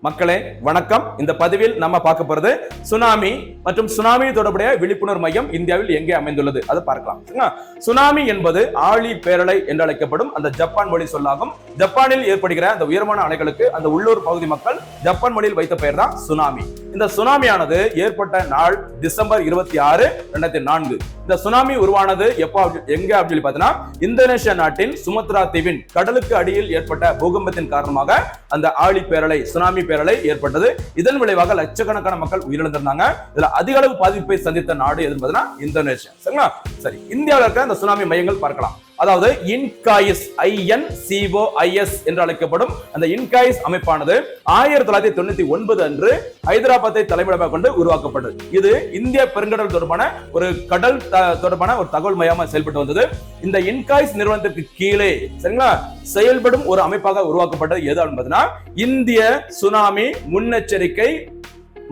மக்களே வணக்கம். இந்த பதிவில் நம்ம பார்க்க போறது சுனாமி மற்றும் சுனாமி தொடர்புடைய விழிப்புணர்வு மையம் இந்தியாவில் எங்கே அமைந்துள்ளது அதை பார்க்கலாம். சுனாமி என்பது ஆழி பேரலை என்று அழைக்கப்படும் அந்த ஜப்பான் மொழி சொல்லாகும். ஜப்பானில் ஏற்படுகிற அந்த உயரமான அலைகளுக்கு அந்த உள்ளூர் பகுதி மக்கள் ஜப்பான் மொழியில் வைத்த பெயர் தான் சுனாமி. இந்த சுனாமியானது ஏற்பட்ட நாள் டிசம்பர் 26, 2004. இந்த சுனாமி உருவானது எங்க அப்படின்னு பார்த்தீங்கன்னா இந்தோனேஷியா நாட்டின் சுமத்ரா தீவின் கடலுக்கு அடியில் ஏற்பட்ட பூகம்பத்தின் காரணமாக அந்த ஆழி பேரலை சுனாமி பேரலை ஏற்பட்டது. இதன் விளைவாக லட்சக்கணக்கான மக்கள் உயிரிழந்திருந்தாங்க. இதுல அதிக அளவு பாதிப்பை சந்தித்த நாடு எதுன்னு பார்த்தீங்கன்னா இந்தோனேஷியா. சரிங்களா? சரி, இந்தியாவில் இருக்க அந்த சுனாமி மையங்கள் பார்க்கலாம். அதாவது இன்காயிஸ் INCOIS என்று அழைக்கப்படும் அந்த இன்காயிஸ் அமைப்பானது 1999 அன்று ஹைதராபாத்தை தலைமையிடமாக கொண்டு உருவாக்கப்பட்டது. இது இந்திய பெருங்கடல் தொடர்பான ஒரு கடல் தொடர்பான ஒரு தகவல் மையமாக செயல்பட்டு வந்தது. இந்த இன்காயிஸ் நிறுவனத்திற்கு கீழே சரிங்களா செயல்படும் ஒரு அமைப்பாக உருவாக்கப்பட்டது எது அப்படின்னா இந்திய சுனாமி முன்னெச்சரிக்கை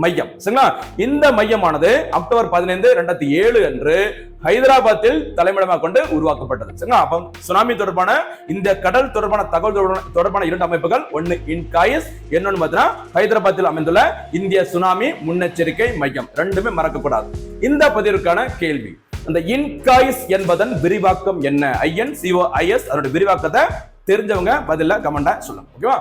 மையம். சரிங்களா? இந்த மையமானது அக்டோபர் 15, 2007 அன்று ஹைதராபாத்தில் தலைமையிடமாக கொண்டு உருவாக்கப்பட்டது. சரிங்களா? அப்ப சுனாமி தொடர்பான இந்த கடல் தொடர்பான தகவல் தொடர்பான இரண்டு அமைப்புகள், ஒன்னு இன்காயிஸ், இன்னொன்னு பார்த்தீங்கன்னா ஹைதராபாத்தில் அமைந்துள்ள இந்திய சுனாமி முன்னெச்சரிக்கை மையம். ரெண்டுமே மறக்கக்கூடாது. இந்த பதிவிற்கான கேள்வி, அந்த இன்காயிஸ் என்பதன் விரிவாக்கம் என்ன? INCOIS அதோட விரிவாக்கத்தை தெரிஞ்சவங்க பதில கமெண்டா சொல்லுங்க. ஓகேவா?